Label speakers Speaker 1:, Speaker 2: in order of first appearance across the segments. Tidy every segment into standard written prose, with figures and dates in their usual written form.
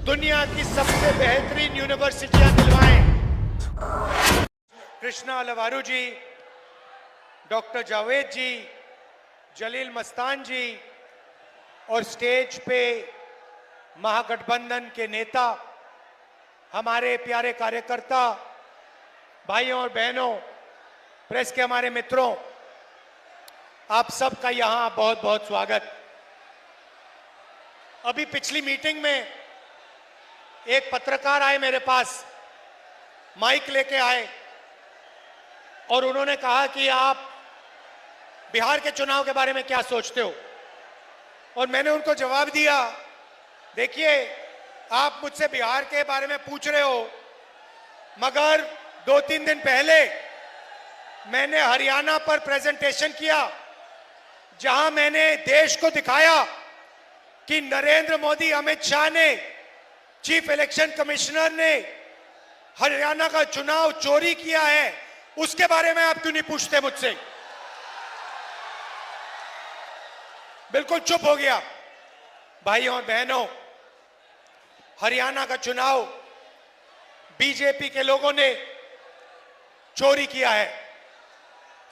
Speaker 1: दुनिया की सबसे बेहतरीन यूनिवर्सिटियां दिलवाएं। कृष्णा लवारू जी, डॉक्टर जावेद जी, जलील मस्तान जी और स्टेज पे महागठबंधन के नेता, हमारे प्यारे कार्यकर्ता, भाइयों और बहनों, प्रेस के हमारे मित्रों, आप सबका यहां बहुत बहुत स्वागत। अभी पिछली मीटिंग में एक पत्रकार आए मेरे पास, माइक लेके आए और उन्होंने कहा कि आप बिहार के चुनाव के बारे में क्या सोचते हो। और मैंने उनको जवाब दिया, देखिए आप मुझसे बिहार के बारे में पूछ रहे हो, मगर 2-3 दिन पहले मैंने हरियाणा पर प्रेजेंटेशन किया, जहां मैंने देश को दिखाया कि नरेंद्र मोदी, अमित शाह ने, चीफ इलेक्शन कमिश्नर ने हरियाणा का चुनाव चोरी किया है। उसके बारे में आप क्यों नहीं पूछते मुझसे? बिल्कुल चुप हो गया। भाइयों और बहनों, हरियाणा का चुनाव बीजेपी के लोगों ने चोरी किया है।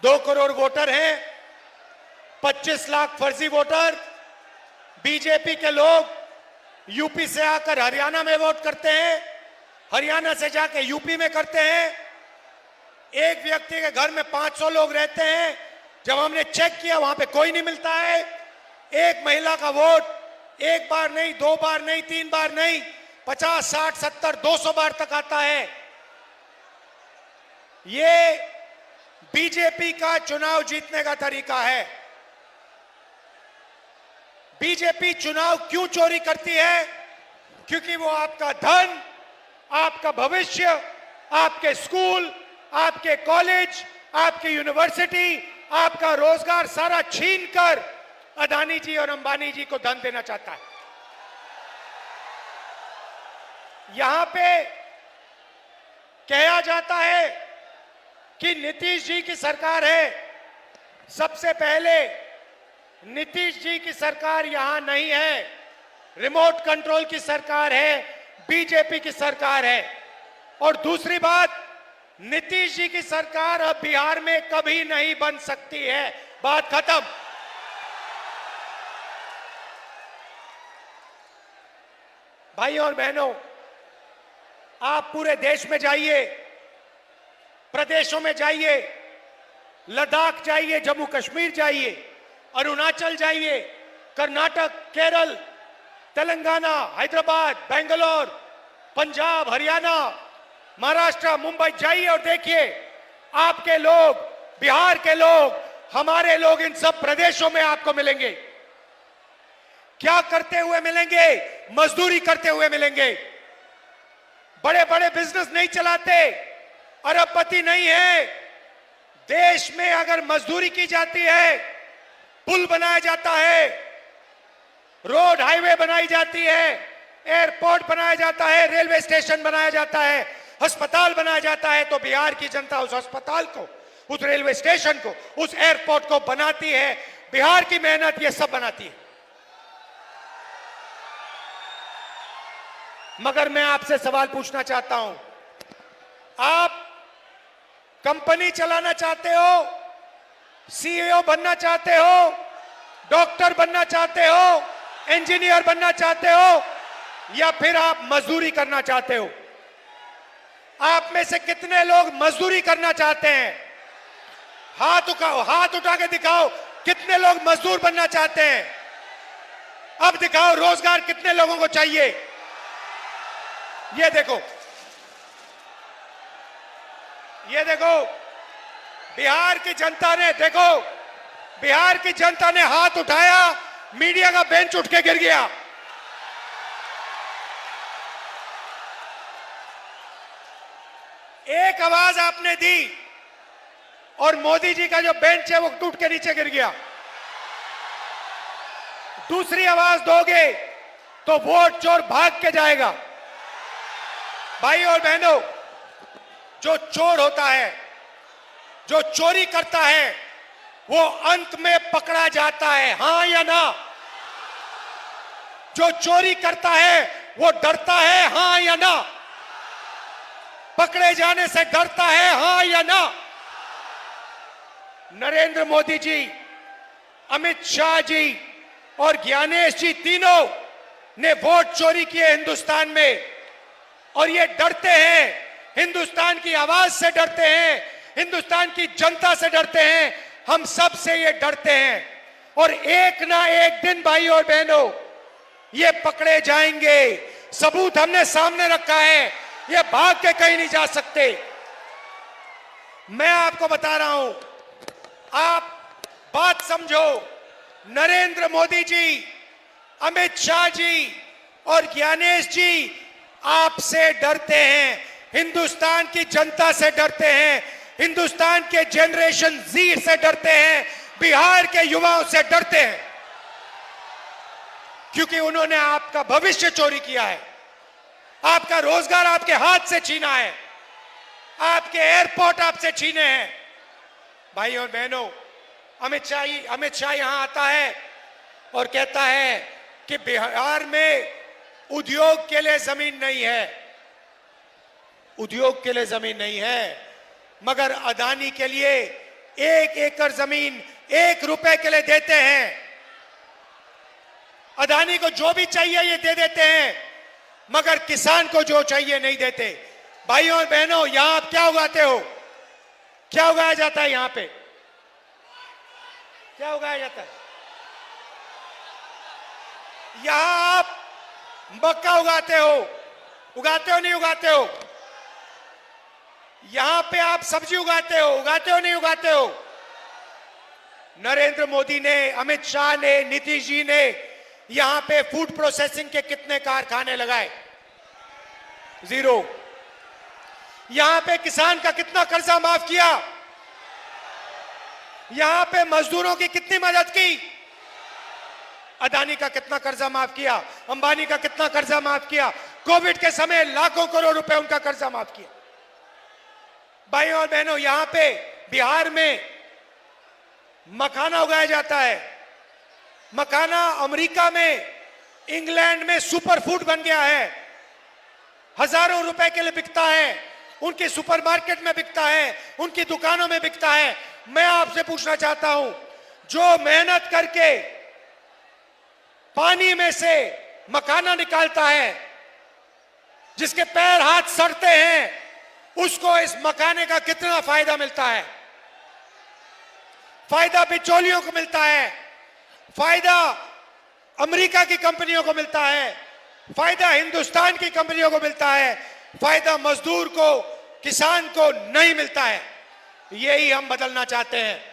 Speaker 1: 2 करोड़ वोटर हैं, 25 लाख फर्जी वोटर। बीजेपी के लोग यूपी से आकर हरियाणा में वोट करते हैं, हरियाणा से जाके यूपी में करते हैं। एक व्यक्ति के घर में 500 लोग रहते हैं। जब हमने चेक किया, वहां पे कोई नहीं मिलता है। एक महिला का वोट 1 बार नहीं, 2 बार नहीं, 3 बार नहीं, 50, 60, 70, 200 बार तक आता है। ये बीजेपी का चुनाव जीतने का तरीका है। बीजेपी चुनाव क्यों चोरी करती है? क्योंकि वो आपका धन, आपका भविष्य, आपके स्कूल, आपके कॉलेज, आपकी यूनिवर्सिटी, आपका रोजगार सारा छीनकर अदानी जी और अंबानी जी को धन देना चाहता है। यहां पे कहा जाता है कि नीतीश जी की सरकार है। सबसे पहले नीतीश जी की सरकार यहां नहीं है, रिमोट कंट्रोल की सरकार है, बीजेपी की सरकार है। और दूसरी बात, नीतीश जी की सरकार अब बिहार में कभी नहीं बन सकती है। बात खत्म। भाइयों और बहनों, आप पूरे देश में जाइए, प्रदेशों में जाइए, लद्दाख जाइए, जम्मू कश्मीर जाइए, अरुणाचल जाइए, कर्नाटक, केरल, तेलंगाना, हैदराबाद, बेंगलोर, पंजाब, हरियाणा, महाराष्ट्र, मुंबई जाइए और देखिए, आपके लोग, बिहार के लोग, हमारे लोग इन सब प्रदेशों में आपको मिलेंगे। क्या करते हुए मिलेंगे? मजदूरी करते हुए मिलेंगे। बड़े बड़े बिजनेस नहीं चलाते, अरबपति नहीं है। देश में अगर मजदूरी की जाती है, पुल बनाया जाता है, रोड हाईवे बनाई जाती है, एयरपोर्ट बनाया जाता है, रेलवे स्टेशन बनाया जाता है, अस्पताल बनाया जाता है, तो बिहार की जनता उस अस्पताल को, उस रेलवे स्टेशन को, उस एयरपोर्ट को बनाती है। बिहार की मेहनत ये सब बनाती है। मगर मैं आपसे सवाल पूछना चाहता हूं, आप कंपनी चलाना चाहते हो, सीईओ बनना चाहते हो, डॉक्टर बनना चाहते हो, इंजीनियर बनना चाहते हो, या फिर आप मजदूरी करना चाहते हो? आप में से कितने लोग मजदूरी करना चाहते हैं? हाथ उठाओ, हाथ उठा के दिखाओ, कितने लोग मजदूर बनना चाहते हैं? अब दिखाओ रोजगार कितने लोगों को चाहिए। ये देखो, ये देखो, बिहार की जनता ने, देखो, बिहार की जनता ने हाथ उठाया, मीडिया का बेंच उठ के गिर गया। एक आवाज आपने दी और मोदी जी का जो बेंच है वो टूट के नीचे गिर गया। दूसरी आवाज दोगे तो वोट चोर भाग के जाएगा। भाई और बहनों, जो चोर होता है, जो चोरी करता है, वो अंत में पकड़ा जाता है, हां या ना? जो चोरी करता है वो डरता है हां या ना? पकड़े जाने से डरता है हां या ना? नरेंद्र मोदी जी, अमित शाह जी और ज्ञानेश जी तीनों ने वोट चोरी किए हिंदुस्तान में, और ये डरते हैं, हिंदुस्तान की आवाज से डरते हैं, हिंदुस्तान की जनता से डरते हैं, हम सब से ये डरते हैं। और एक ना एक दिन भाई और बहनों ये पकड़े जाएंगे। सबूत हमने सामने रखा है, ये भाग के कहीं नहीं जा सकते। मैं आपको बता रहा हूं, आप बात समझो। नरेंद्र मोदी जी, अमित शाह जी और ज्ञानेश जी आपसे डरते हैं, हिंदुस्तान की जनता से डरते हैं, हिंदुस्तान के जनरेशन जी से डरते हैं, बिहार के युवाओं से डरते हैं, क्योंकि उन्होंने आपका भविष्य चोरी किया है, आपका रोजगार आपके हाथ से छीना है, आपके एयरपोर्ट आपसे छीने हैं। भाई और बहनों, अमित शाह यहां आता है और कहता है कि बिहार में उद्योग के लिए जमीन नहीं है, उद्योग के लिए जमीन नहीं है, मगर अदानी के लिए 1 एकड़ जमीन 1 रुपए के लिए देते हैं। अदानी को जो भी चाहिए ये दे देते हैं, मगर किसान को जो चाहिए नहीं देते। भाइयों और बहनों, यहां आप क्या उगाते हो? क्या उगाया जाता है यहां पे? क्या उगाया जाता है? यहां आप मक्का उगाते हो नहीं उगाते हो? यहां पे आप सब्जी उगाते हो नहीं उगाते हो? नरेंद्र मोदी ने, अमित शाह ने, नीतीश जी ने यहां पे फूड प्रोसेसिंग के कितने कारखाने लगाए? 0। यहां पे किसान का कितना कर्जा माफ किया? यहां पे मजदूरों की कितनी मदद की? अदानी का कितना कर्जा माफ किया? अंबानी का कितना कर्जा माफ किया? कोविड के समय लाखों करोड़ रुपए उनका कर्जा माफ किया। भाइयों और बहनों, यहां पे बिहार में मखाना उगाया जाता है। मखाना अमेरिका में, इंग्लैंड में सुपरफूड बन गया है, हजारों रुपए के लिए बिकता है, उनके सुपरमार्केट में बिकता है, उनकी दुकानों में बिकता है। मैं आपसे पूछना चाहता हूं, जो मेहनत करके पानी में से मखाना निकालता है, जिसके पैर हाथ सड़ते हैं, उसको इस मखाने का कितना फायदा मिलता है? फायदा बिचौलियों को मिलता है, फायदा अमेरिका की कंपनियों को मिलता है, फायदा हिंदुस्तान की कंपनियों को मिलता है, फायदा मजदूर को, किसान को नहीं मिलता है। यही हम बदलना चाहते हैं।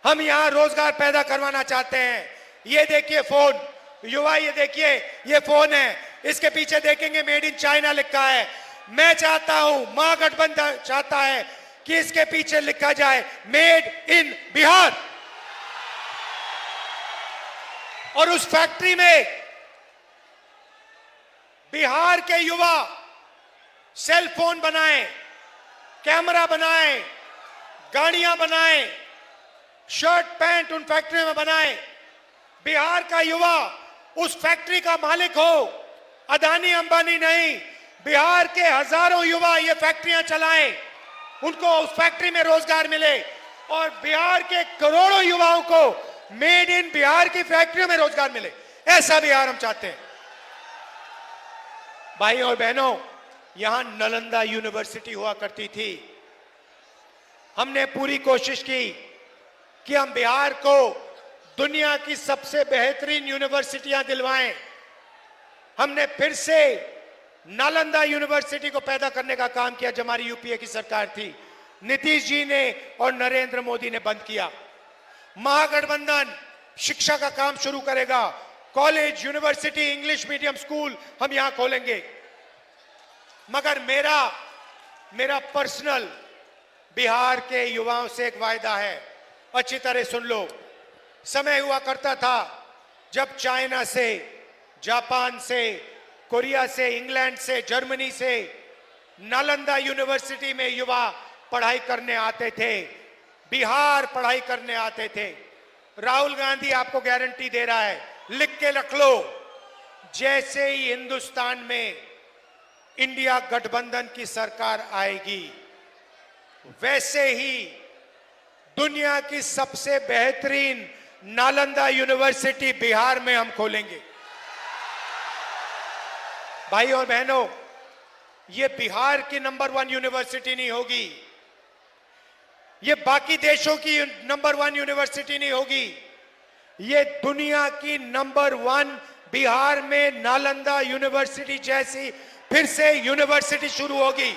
Speaker 1: हम यहां रोजगार पैदा करवाना चाहते हैं। ये देखिए फोन, युवा, ये देखिए ये फोन है, इसके पीछे देखेंगे मेड इन चाइना लिखा है। मैं चाहता हूं, महागठबंधन चाहता है कि इसके पीछे लिखा जाए मेड इन बिहार। और उस फैक्ट्री में बिहार के युवा सेल फोन बनाएं, कैमरा बनाएं, गाड़ियां बनाएं, शर्ट पैंट उन फैक्ट्री में बनाएं। बिहार का युवा उस फैक्ट्री का मालिक हो, अदानी अंबानी नहीं। बिहार के हजारों युवा ये फैक्ट्रियां चलाएं, उनको उस फैक्ट्री में रोजगार मिले, और बिहार के करोड़ों युवाओं को मेड इन बिहार की फैक्ट्रियों में रोजगार मिले। ऐसा बिहार हम चाहते हैं। भाइयों और बहनों, यहां नालंदा यूनिवर्सिटी हुआ करती थी। हमने पूरी कोशिश की कि हम बिहार को दुनिया की सबसे बेहतरीन यूनिवर्सिटियां दिलवाएं। हमने फिर से नालंदा यूनिवर्सिटी को पैदा करने का काम किया जब हमारी यूपीए की सरकार थी। नीतीश जी ने और नरेंद्र मोदी ने बंद किया। महागठबंधन शिक्षा का काम शुरू करेगा। College, university, English medium school हम यहां खोलेंगे। मगर मेरा पर्सनल बिहार के युवाओं से एक वायदा है, अच्छी तरह सुन लो। समय हुआ करता था जब चाइना से, जापान से, कोरिया से, इंग्लैंड से, जर्मनी से नालंदा यूनिवर्सिटी में युवा पढ़ाई करने आते थे, बिहार पढ़ाई करने आते थे। राहुल गांधी आपको गारंटी दे रहा है, लिख के रख लो, जैसे ही हिंदुस्तान में इंडिया गठबंधन की सरकार आएगी, वैसे ही दुनिया की सबसे बेहतरीन नालंदा यूनिवर्सिटी बिहार में हम खोलेंगे। भाई और बहनों, ये बिहार की नंबर 1 यूनिवर्सिटी नहीं होगी, ये बाकी देशों की नंबर 1 यूनिवर्सिटी नहीं होगी, ये दुनिया की नंबर 1 बिहार में नालंदा यूनिवर्सिटी जैसी फिर से यूनिवर्सिटी शुरू होगी।